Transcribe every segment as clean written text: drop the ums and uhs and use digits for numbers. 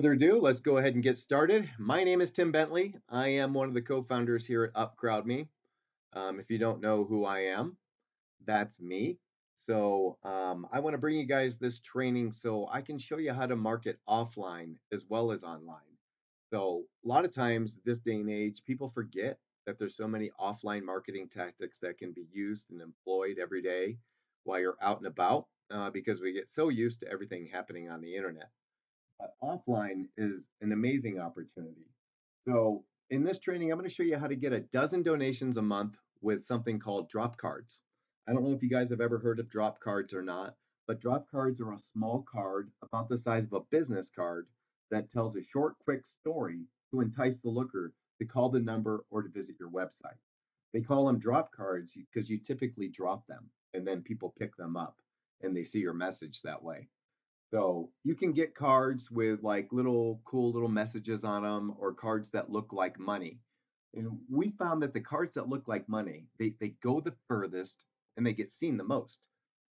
Further ado, let's go ahead and get started. My name is Tim Bentley. I am one of the co-founders here at UpCrowdMe. If you don't know who I am, that's me. I want to bring you guys this training so I can show you how to market offline as well as online. So a lot of times this day and age, people forget that there's so many offline marketing tactics that can be used and employed every day while you're out and about because we get so used to everything happening on the internet. But offline is an amazing opportunity. So, in this training, I'm going to show you how to get a dozen donations a month with something called drop cards. I don't know if you guys have ever heard of drop cards or not, but drop cards are a small card about the size of a business card that tells a short, quick story to entice the looker to call the number or to visit your website. They call them drop cards because you typically drop them and then people pick them up and they see your message that way. So you can get cards with like little cool little messages on them or cards that look like money. And we found that the cards that look like money, they go the furthest and they get seen the most.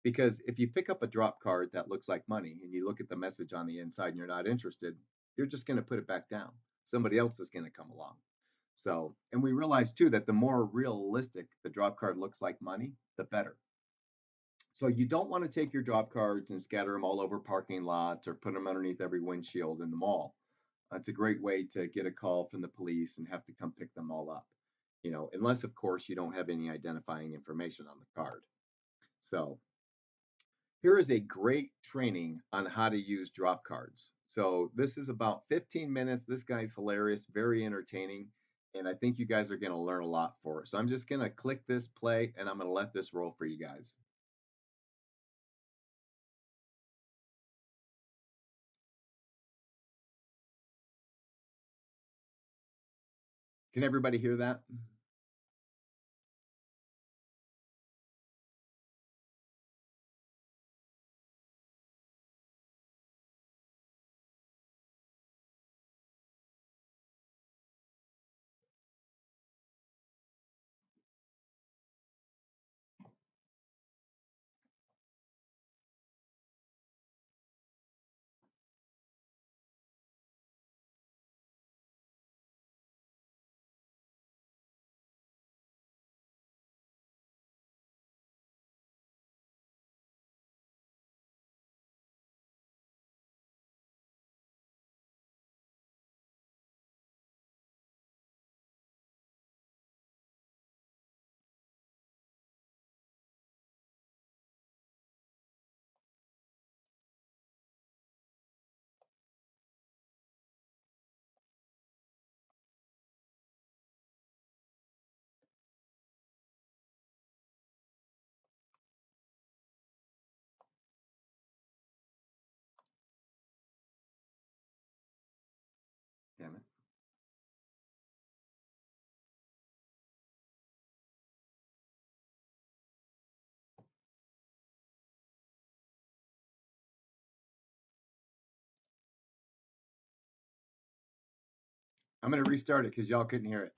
Because if you pick up a drop card that looks like money and you look at the message on the inside and you're not interested, you're just going to put it back down. Somebody else is going to come along. So, and we realized too that the more realistic the drop card looks like money, the better. So you don't want to take your drop cards and scatter them all over parking lots or put them underneath every windshield in the mall. It's a great way to get a call from the police and have to come pick them all up. Unless of course you don't have any identifying information on the card. So here is a great training on how to use drop cards. So this is about 15 minutes. This guy's hilarious, very entertaining, and I think you guys are going to learn a lot for it. So I'm just going to click this play and I'm going to let this roll for you guys. Can everybody hear that? Damn it. I'm going to restart it because y'all couldn't hear it.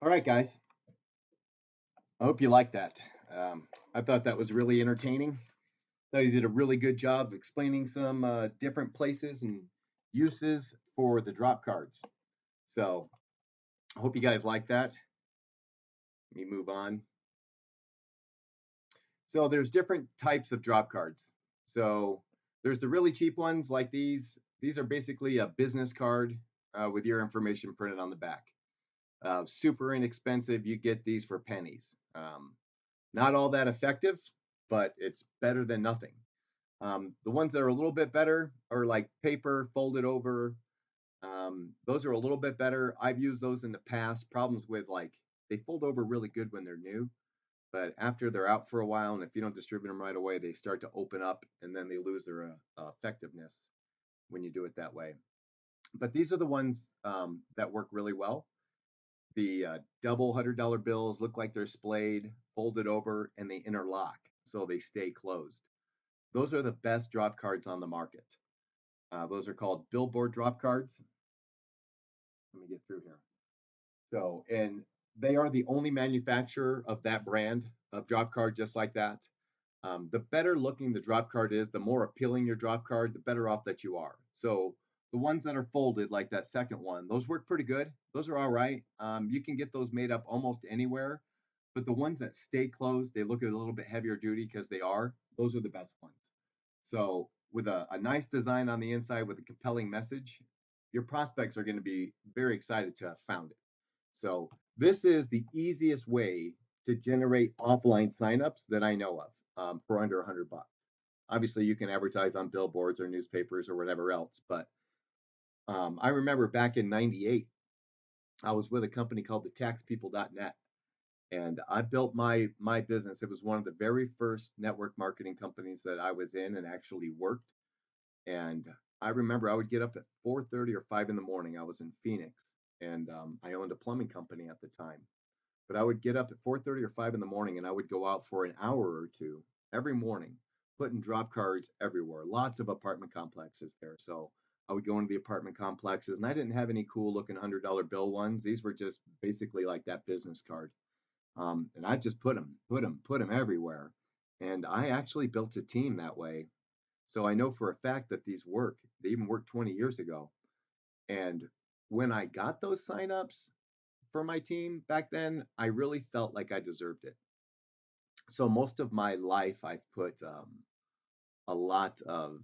All right, guys. I hope you liked that. Um, I thought that was really entertaining. Thought he did a really good job of explaining some different places and uses for the drop cards. So I hope you guys like that. Let me move on. So there's different types of drop cards. So there's the really cheap ones like these. These are basically a business card with your information printed on the back. Super inexpensive. You get these for pennies. Not all that effective, but it's better than nothing. The ones that are a little bit better are like paper folded over. Those are a little bit better. I've used those in the past. Problems with like they fold over really good when they're new, but after they're out for a while, and if you don't distribute them right away, they start to open up and then they lose their effectiveness when you do it that way. But these are the ones that work really well. The double $100 bills look like they're splayed, folded over, and they interlock, so they stay closed. Those are the best drop cards on the market. Those are called billboard drop cards. Let me get through here. So, and they are the only manufacturer of that brand of drop card just like that. The better looking the drop card is, the more appealing your drop card, the better off that you are. So the ones that are folded, like that second one, those work pretty good. Those are all right. You can get those made up almost anywhere, but the ones that stay closed, they look a little bit heavier duty because they are. Those are the best ones. So with a nice design on the inside with a compelling message, your prospects are going to be very excited to have found it. So this is the easiest way to generate offline signups that I know of for under $100. Obviously, you can advertise on billboards or newspapers or whatever else, but I remember back in '98, I was with a company called the taxpeople.net, and I built my business. It was one of the very first network marketing companies that I was in and actually worked. And I remember I would get up at 4:30 or 5 in the morning. I was in Phoenix, and I owned a plumbing company at the time. But I would get up at 4:30 or 5 in the morning and I would go out for an hour or two every morning, putting drop cards everywhere. Lots of apartment complexes there. So I would go into the apartment complexes and I didn't have any cool looking $100 bill ones. These were just basically like that business card. And I just put them everywhere. And I actually built a team that way. So I know for a fact that these work. They even worked 20 years ago. And when I got those signups for my team back then, I really felt like I deserved it. So most of my life, I've put a lot of,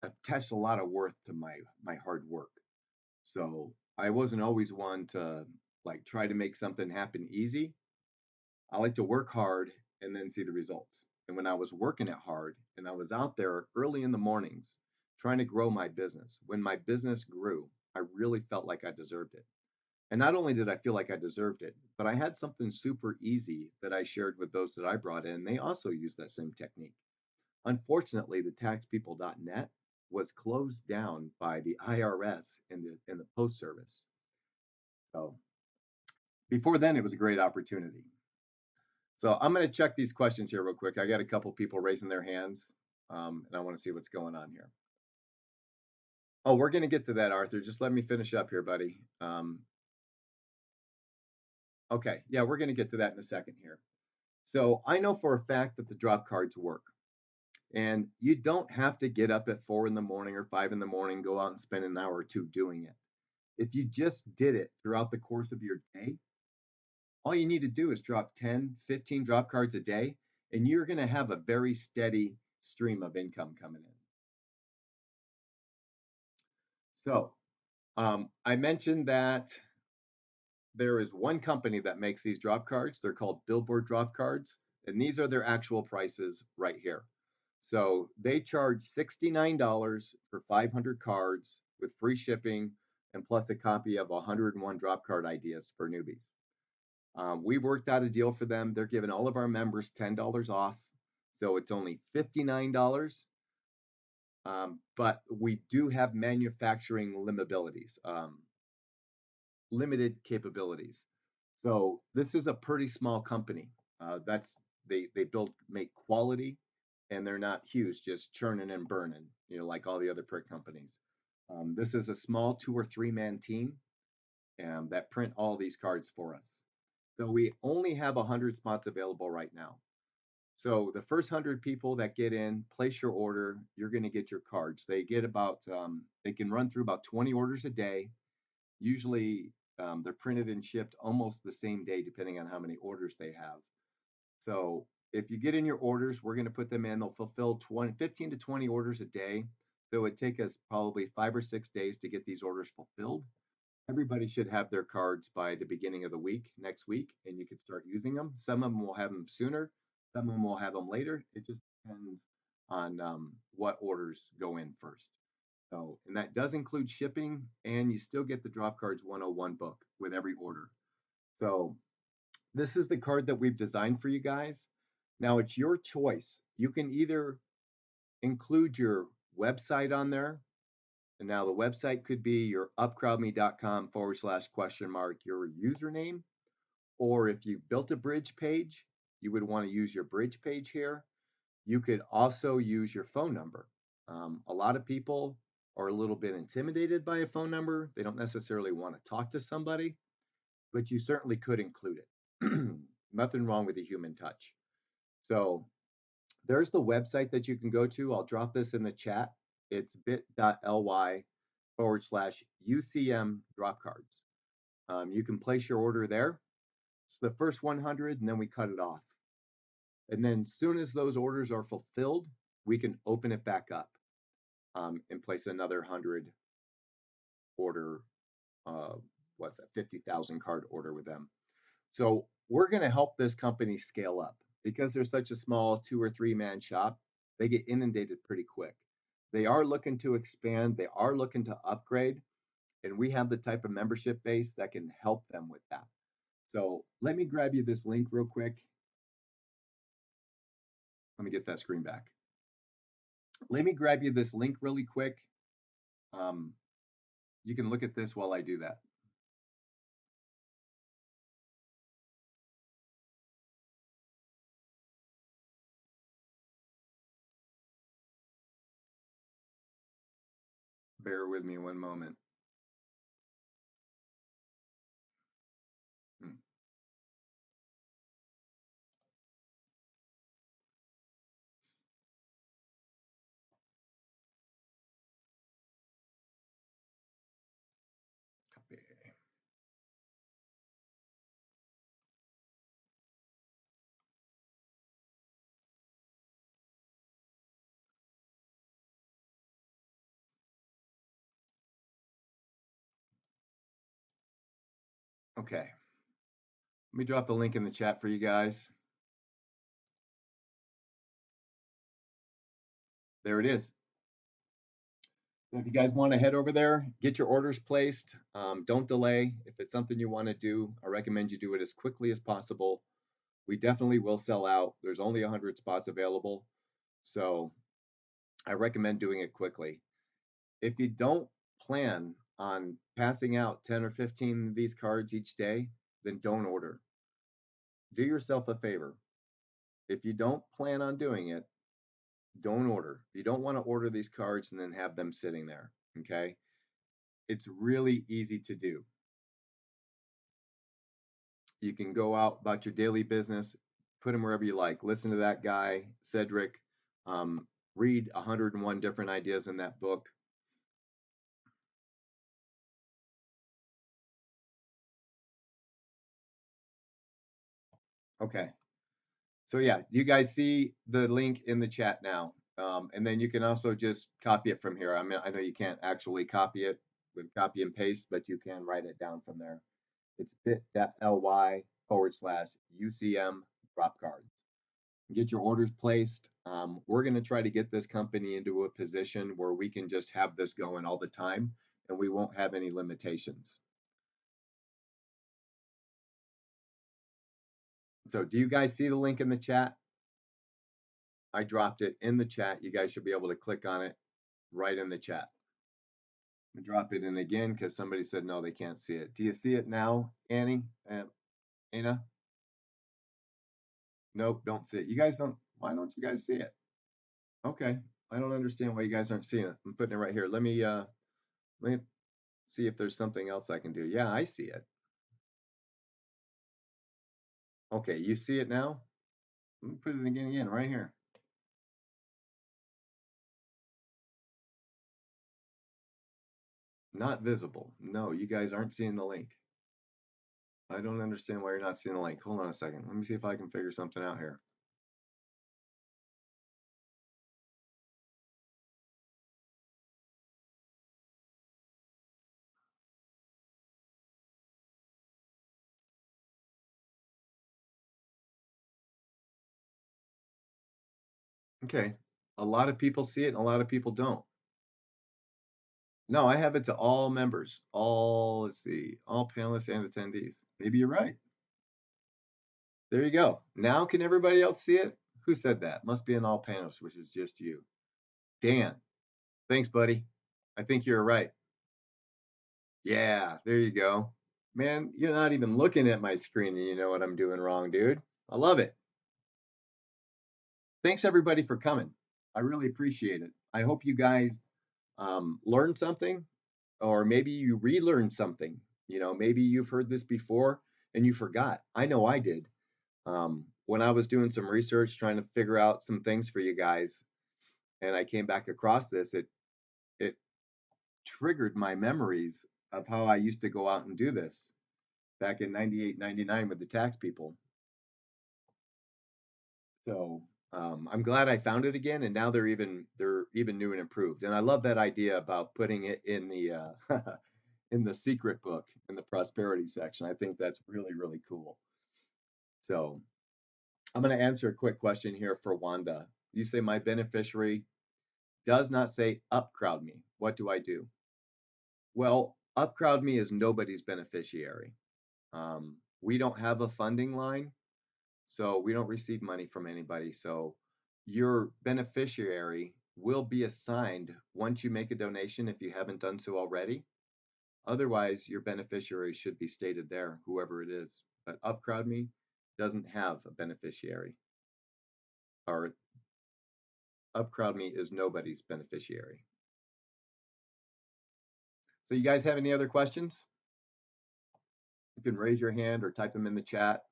I've attached a lot of worth to my hard work. So I wasn't always one to like try to make something happen easy. I like to work hard and then see the results. And when I was working it hard and I was out there early in the mornings trying to grow my business, when my business grew, I really felt like I deserved it. And not only did I feel like I deserved it, but I had something super easy that I shared with those that I brought in. They also used that same technique. Unfortunately, the taxpeople.net was closed down by the IRS and the Post Service. So before then, it was a great opportunity. So I'm going to check these questions here real quick. I got a couple people raising their hands, and I want to see what's going on here. Oh, we're going to get to that, Arthur. Just let me finish up here, buddy. Okay, yeah, we're going to get to that in a second here. So I know for a fact that the drop cards work. And you don't have to get up at 4 in the morning or 5 in the morning, go out and spend an hour or two doing it. If you just did it throughout the course of your day, all you need to do is drop 10, 15 drop cards a day, and you're going to have a very steady stream of income coming in. So I mentioned that there is one company that makes these drop cards. They're called Billboard drop cards, and these are their actual prices right here. So they charge $69 for 500 cards with free shipping and plus a copy of 101 drop card ideas for newbies. We worked out a deal for them. They're giving all of our members $10 off. So it's only $59. But we do have manufacturing limited capabilities. So this is a pretty small company. That's they build make quality, and they're not huge, just churning and burning, like all the other print companies. This is a small 2 or 3 man team. that print all these cards for us. So we only have 100 spots available right now. So the first 100 people that get in, place your order, you're going to get your cards. They get about, they can run through about 20 orders a day. Usually they're printed and shipped almost the same day, depending on how many orders they have. So if you get in your orders, we're going to put them in. They'll fulfill 15 to 20 orders a day. So it would take us probably 5 or 6 days to get these orders fulfilled. Everybody should have their cards by the beginning of the week, next week, and you can start using them. Some of them will have them sooner, some of them will have them later. It just depends on what orders go in first. So, and that does include shipping, and you still get the Drop Cards 101 book with every order. So, this is the card that we've designed for you guys. Now, it's your choice. You can either include your website on there. And now the website could be your upcrowdme.com/? Your username. Or if you built a bridge page, you would want to use your bridge page here. You could also use your phone number. A lot of people are a little bit intimidated by a phone number. They don't necessarily want to talk to somebody, but you certainly could include it. Nothing wrong with a human touch. So there's the website that you can go to. I'll drop this in the chat. It's bit.ly/UCM drop cards. You can place your order there. It's the first 100, and then we cut it off. And then as soon as those orders are fulfilled, we can open it back up and place another 100 order, uh, what's that, 50,000 card order with them. So we're going to help this company scale up because they're such a small 2 or 3 man shop. They get inundated pretty quick. They are looking to expand. They are looking to upgrade, and we have the type of membership base that can help them with that. So let me grab you this link real quick. Let me get that screen back. Let me grab you this link really quick. Um, you can look at this while I do that. Bear with me one moment. Hmm. Copy. Okay. Let me drop the link in the chat for you guys. There it is. So if you guys want to head over there, get your orders placed. Don't delay. If it's something you want to do, I recommend you do it as quickly as possible. We definitely will sell out. There's only 100 spots available. So I recommend doing it quickly. If you don't plan on passing out 10 or 15 of these cards each day, then don't order. Do yourself a favor. If you don't plan on doing it, don't order. You don't want to order these cards and then have them sitting there. Okay. It's really easy to do. You can go out about your daily business, put them wherever you like. Listen to that guy, Cedric. Um, read 101 different ideas in that book. Okay. So yeah, you guys see the link in the chat now. And then you can also just copy it from here. I mean, I know you can't actually copy it with copy and paste, but you can write it down from there. It's bit.ly/UCM drop cards. Get your orders placed. We're going to try to get this company into a position where we can just have this going all the time and we won't have any limitations. So do you guys see the link in the chat? I dropped it in the chat. You guys should be able to click on it right in the chat. Drop it in again because somebody said no, they can't see it. Do you see it now, Annie? Anna? Nope, don't see it. You guys don't. Why don't you guys see it? Okay, I don't understand why you guys aren't seeing it. I'm putting it right here. Let me See if there's something else I can do. Yeah, I see it. Okay, you see it now? Let me put it again right here. Not visible. No, you guys aren't seeing the link. I don't understand why you're not seeing the link. Hold on a second. Let me see if I can figure something out here. Okay. A lot of people see it and a lot of people don't. No, I have it to all members, let's see, all panelists and attendees. Maybe you're right. There you go. Now can everybody else see it? Who said that? Must be in all panelists, which is just you. Dan, thanks, buddy. I think you're right. Yeah, there you go. Man, you're not even looking at my screen and you know what I'm doing wrong, dude. I love it. Thanks everybody for coming. I really appreciate it. I hope you guys learned something, or maybe you relearned something. You know, maybe you've heard this before and you forgot. I know I did. When I was doing some research trying to figure out some things for you guys, and I came back across this, it triggered my memories of how I used to go out and do this back in 98, 99 with the tax people. So I'm glad I found it again, and now they're even new and improved. And I love that idea about putting it in the in the secret book in the prosperity section. I think that's really really cool. So I'm going to answer a quick question here for Wanda. You say my beneficiary does not say upcrowd me. What do I do? Well, upcrowd me is nobody's beneficiary. We don't have a funding line, so we don't receive money from anybody. So your beneficiary will be assigned once you make a donation if you haven't done so already. Otherwise, your beneficiary should be stated there, whoever it is. But upcrowd me doesn't have a beneficiary, or upcrowd me is nobody's beneficiary. So you guys have any other questions? You can raise your hand or type them in the chat.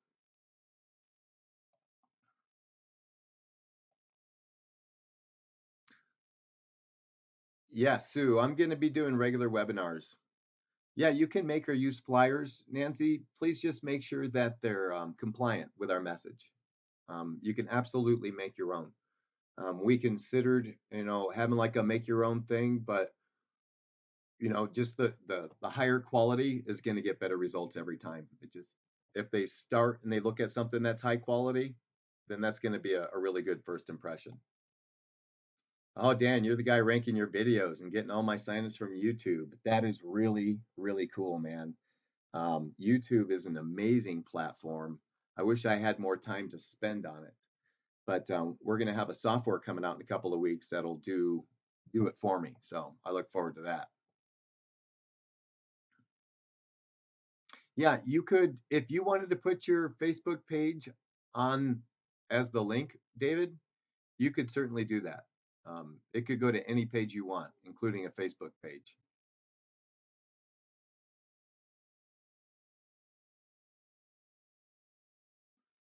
Yeah, Sue, I'm going to be doing regular webinars. Yeah, you can make or use flyers, Nancy. Please just make sure that they're compliant with our message. You can absolutely make your own. We considered, having like a make your own thing, but just the higher quality is going to get better results every time. It just if they start and they look at something that's high quality, then that's going to be a really good first impression. Oh, Dan, you're the guy ranking your videos and getting all my signups from YouTube. That is really, really cool, man. YouTube is an amazing platform. I wish I had more time to spend on it, but we're going to have a software coming out in a couple of weeks that'll do it for me. So I look forward to that. Yeah, you could, if you wanted to put your Facebook page on as the link, David, you could certainly do that. It could go to any page you want, including a Facebook page.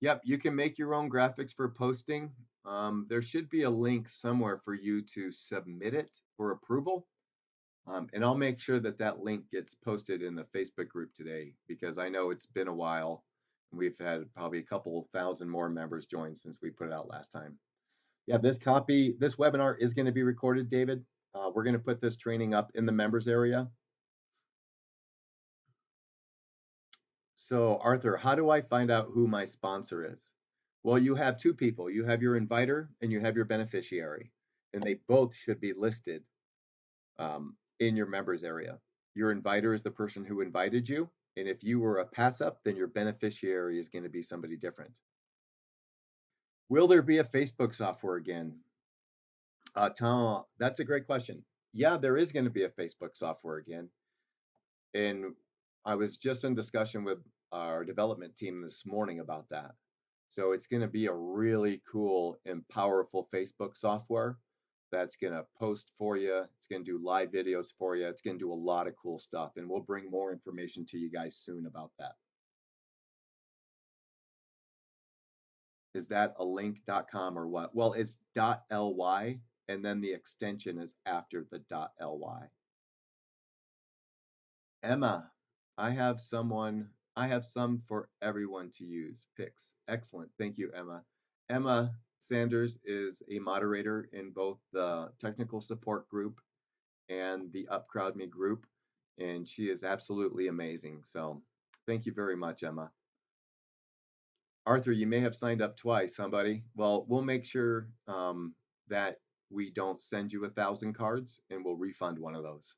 Yep, you can make your own graphics for posting. There should be a link somewhere for you to submit it for approval. And I'll make sure that that link gets posted in the Facebook group today because I know it's been a while. We've had probably a couple thousand more members join since we put it out last time. Yeah, this webinar is going to be recorded, David. We're going to put this training up in the members area. So, Arthur, how do I find out who my sponsor is? Well, you have two people. You have your inviter and you have your beneficiary, and they both should be listed in your members area. Your inviter is the person who invited you, and if you were a pass up, then your beneficiary is going to be somebody different. Will there be a Facebook software again? Tom, that's a great question. Yeah, there is going to be a Facebook software again. And I was just in discussion with our development team this morning about that. So it's going to be a really cool and powerful Facebook software. that's going to post for you. It's going to do live videos for you. It's going to do a lot of cool stuff. And we'll bring more information to you guys soon about that. Is that a link.com or what? Well, it's .ly and then the extension is after the .ly. Emma, I have some for everyone to use. Picks. Excellent. Thank you, Emma. Emma Sanders is a moderator in both the technical support group and the Upcrowd Me group, and she is absolutely amazing. So thank you very much, Emma. Arthur, you may have signed up twice, somebody. Well, we'll make sure that we don't send you 1,000 cards and we'll refund one of those.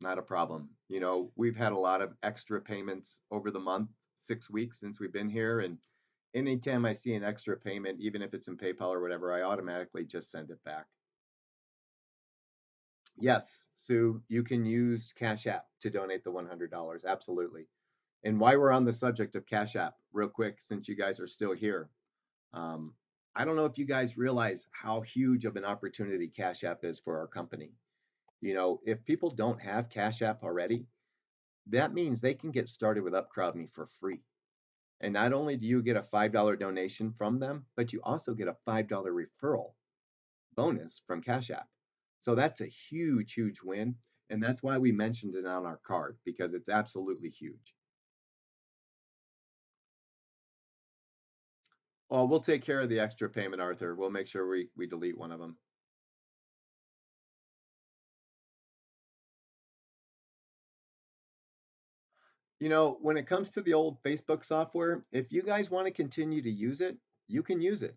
Not a problem. You know, we've had a lot of extra payments over the month, 6 weeks since we've been here. And anytime I see an extra payment, even if it's in PayPal or whatever, I automatically just send it back. Yes, Sue, you can use Cash App to donate the $100. Absolutely. And while we're on the subject of Cash App, real quick, since you guys are still here, um, I don't know if you guys realize how huge of an opportunity Cash App is for our company. You know, if people don't have Cash App already, that means they can get started with UpCrowdMe for free. And not only do you get a $5 donation from them, but you also get a $5 referral bonus from Cash App. So that's a huge, huge win. And that's why we mentioned it on our card because it's absolutely huge. Well, we'll take care of the extra payment, Arthur. We'll make sure we delete one of them. You know, when it comes to the old Facebook software, if you guys want to continue to use it, you can use it.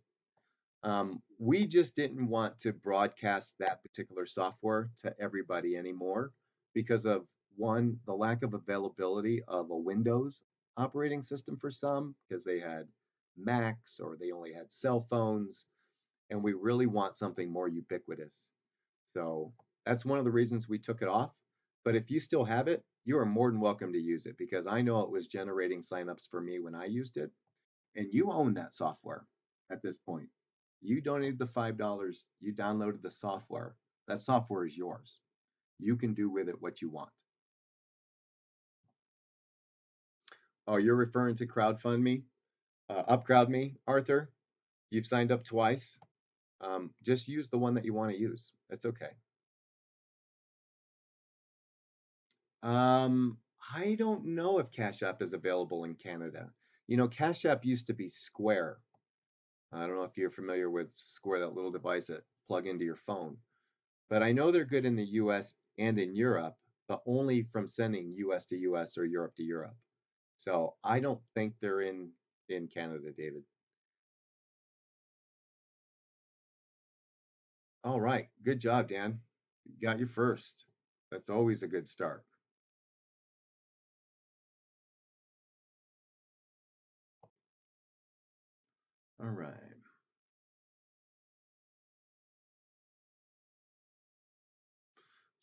We just didn't want to broadcast that particular software to everybody anymore because of one, the lack of availability of a Windows operating system for some because they had Macs or they only had cell phones, and we really want something more ubiquitous. So that's one of the reasons we took it off. But if you still have it, you are more than welcome to use it because I know it was generating signups for me when I used it, and you own that software at this point. You donated the $5, you downloaded the software. That software is yours. You can do with it what you want. Oh, you're referring to crowdfund upcrowd me, Arthur. You've signed up twice. Just use the one that you want to use. That's okay. Um, I don't know if Cash App is available in Canada. You know, Cash App used to be Square. I don't know if you're familiar with Square, that little device that plug into your phone. But I know they're good in the US and in Europe, but only from sending US to US or Europe to Europe. So I don't think they're in Canada, David. All right, good job, Dan. You got your first. That's always a good start. All right.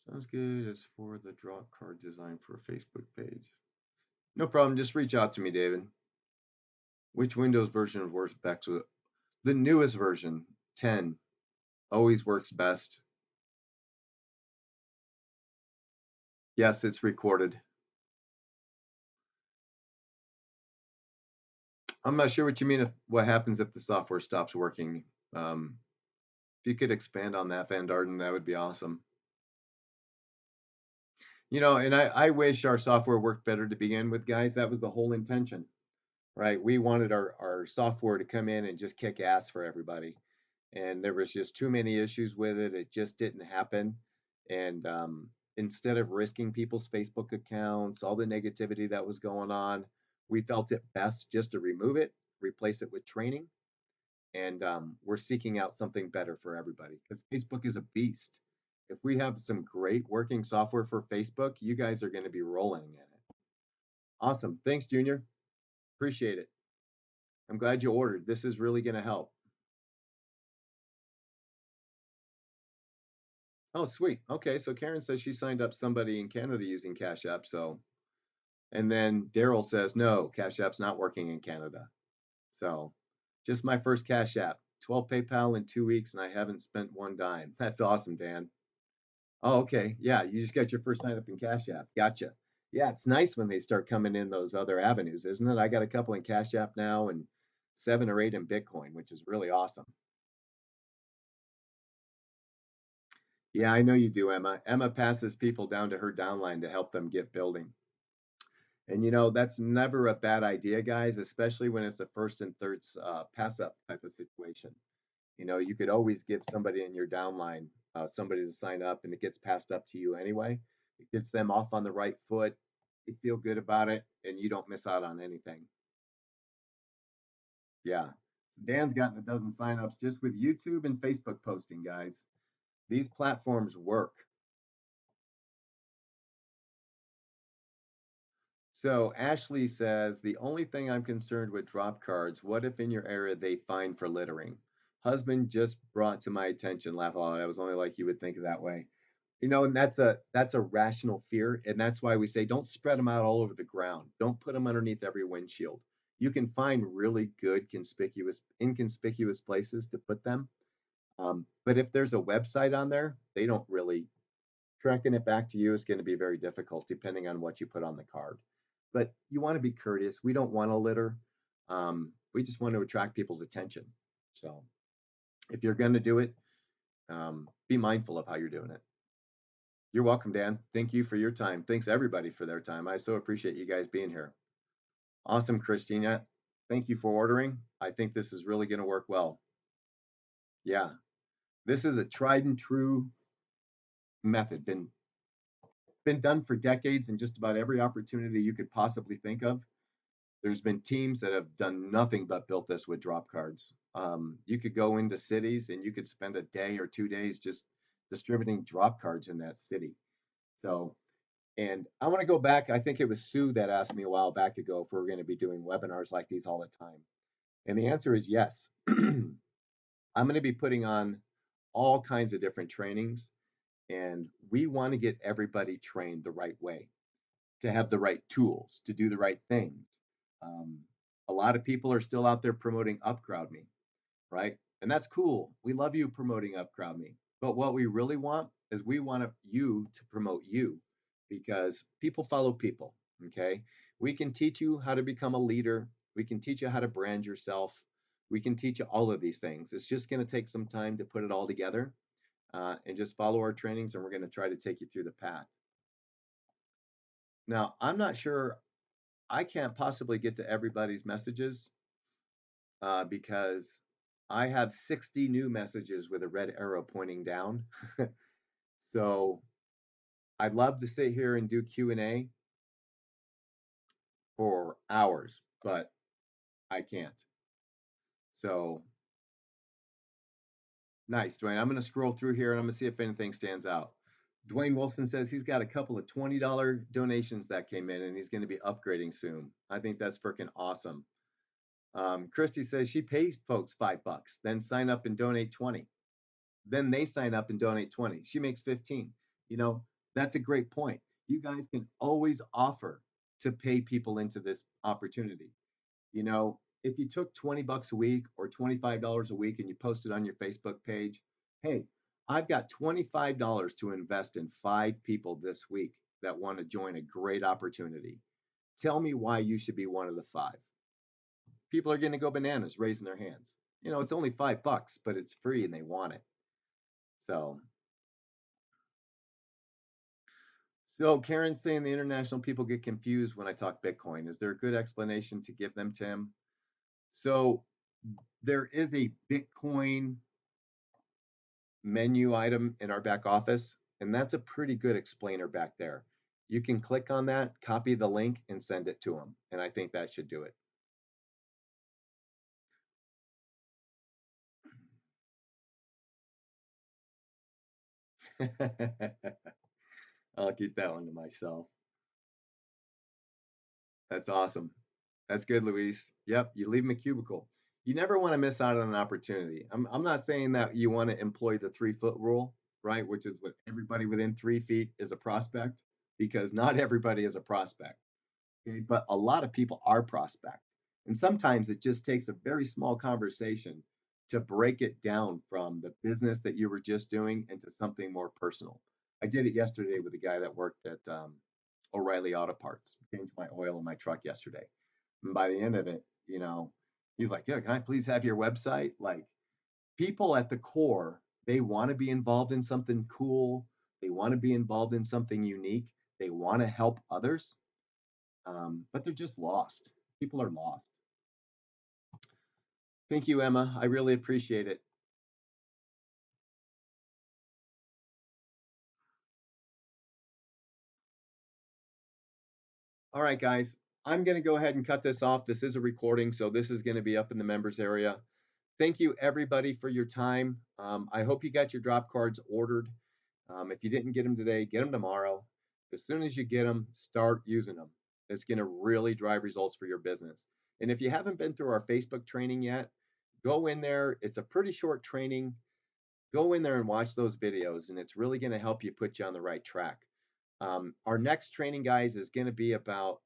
Sounds good. As for the draw card design for a Facebook page. No problem. Just reach out to me, David. Which Windows version works best with the newest version? 10 always works best. Yes, it's recorded. I'm not sure what you mean if what happens if the software stops working. Um, if you could expand on that, Van Darden, that would be awesome. You know, and I wish our software worked better to begin with, guys. That was the whole intention, right? We wanted our software to come in and just kick ass for everybody. And there was just too many issues with it. It just didn't happen. And instead of risking people's Facebook accounts, all the negativity that was going on, we felt it best just to remove it, replace it with training, and we're seeking out something better for everybody because Facebook is a beast. If we have some great working software for Facebook, you guys are going to be rolling in it. Awesome. Thanks, Junior. Appreciate it. I'm glad you ordered. This is really going to help. Oh, sweet. Okay, so Karen says she signed up somebody in Canada using Cash App. So, and then Daryl says no, Cash App's not working in Canada. So, just my first Cash App, 12 PayPal in 2 weeks and I haven't spent one dime. That's awesome, Dan. Oh, okay. Yeah, you just got your first sign up in Cash App. Gotcha. Yeah, it's nice when they start coming in those other avenues, isn't it? I got a couple in Cash App now and 7 or 8 in Bitcoin, which is really awesome. Yeah, I know you do, Emma. Emma passes people down to her downline to help them get building. And that's never a bad idea, guys, especially when it's a first and third pass up type of situation. You could always give somebody in your downline somebody to sign up and it gets passed up to you anyway. It gets them off on the right foot. You feel good about it and you don't miss out on anything. Yeah. So Dan's gotten a dozen signups just with YouTube and Facebook posting, guys. These platforms work. So Ashley says, the only thing I'm concerned with drop cards, what if in your area they fine for littering? Husband just brought to my attention, laugh out loud. I was only like you would think of that way. And that's a rational fear, and that's why we say don't spread them out all over the ground. Don't put them underneath every windshield. You can find really good conspicuous, inconspicuous places to put them. But if there's a website on there, they don't really tracking it back to you is going to be very difficult depending on what you put on the card. But you want to be courteous. We don't want to litter. We just want to attract people's attention. So if you're going to do it, be mindful of how you're doing it. You're welcome, Dan. Thank you for your time. Thanks everybody for their time. I so appreciate you guys being here. Awesome, Christina. Thank you for ordering. I think this is really going to work well. Yeah, this is a tried and true method. Been done for decades in just about every opportunity you could possibly think of. There's been teams that have done nothing but built this with drop cards. You could go into cities and you could spend a day or 2 days just distributing drop cards in that city. So, and I want to go back. I think it was Sue that asked me a while back ago if we're going to be doing webinars like these all the time. And the answer is yes. I'm going to be putting on all kinds of different trainings, and we want to get everybody trained the right way, to have the right tools, to do the right things. Um, a lot of people are still out there promoting Upcrowd Me, right? And that's cool. We love you promoting Upcrowd Me. But what we really want is we want you to promote you, because people follow people, okay? We can teach you how to become a leader. We can teach you how to brand yourself. We can teach you all of these things. It's just going to take some time to put it all together and just follow our trainings, and we're going to try to take you through the path. Now, I'm not sure, I can't possibly get to everybody's messages because I have 60 new messages with a red arrow pointing down. So I'd love to sit here and do Q&A for hours, but I can't. So nice, Dwayne. I'm going to scroll through here and I'm going to see if anything stands out. Dwayne Wilson says he's got a couple of $20 donations that came in and he's going to be upgrading soon. I think that's freaking awesome. Christy says she pays folks $5, then sign up and donate 20. Then they sign up and donate 20. She makes 15. You know, that's a great point. You guys can always offer to pay people into this opportunity. If you took $20 a week or $25 a week and you posted on your Facebook page, hey, I've got $25 to invest in 5 people this week that want to join a great opportunity. Tell me why you should be one of the 5. People are going to go bananas raising their hands. It's only $5, but it's free and they want it. So Karen's saying the international people get confused when I talk Bitcoin. Is there a good explanation to give them, Tim? So there is a Bitcoin menu item in our back office, and that's a pretty good explainer back there. You can click on that, copy the link, and send it to them. And I think that should do it. I'll keep that one to myself. That's awesome. That's good, Luis. Yep, you leave them a cubicle. You never want to miss out on an opportunity. I'm not saying that you want to employ the 3 foot rule, right? Which is what everybody within 3 feet is a prospect, because not everybody is a prospect. Okay, but a lot of people are prospect. And sometimes it just takes a very small conversation to break it down from the business that you were just doing into something more personal. I did it yesterday with a guy that worked at O'Reilly Auto Parts. Changed my oil in my truck yesterday. And by the end of it, he's like, "Yeah, can I please have your website?" Like, people at the core, they want to be involved in something cool. They want to be involved in something unique. They want to help others, but they're just lost. People are lost. Thank you, Emma. I really appreciate it. All right, guys, I'm going to go ahead and cut this off. This is a recording, so this is going to be up in the members area. Thank you, everybody, for your time. I hope you got your drop cards ordered. If you didn't get them today, get them tomorrow. As soon as you get them, start using them. It's going to really drive results for your business. And if you haven't been through our Facebook training yet, go in there. It's a pretty short training. Go in there and watch those videos, and it's really going to help you put you on the right track. Our next training, guys, is going to be about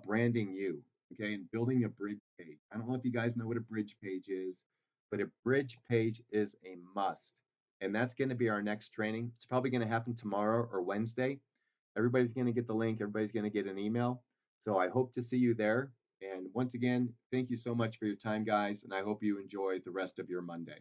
branding you, okay, and building a bridge page. I don't know if you guys know what a bridge page is, but a bridge page is a must. And that's going to be our next training. It's probably going to happen tomorrow or Wednesday. Everybody's going to get the link, everybody's going to get an email. So I hope to see you there. And once again, thank you so much for your time, guys, and I hope you enjoy the rest of your Monday.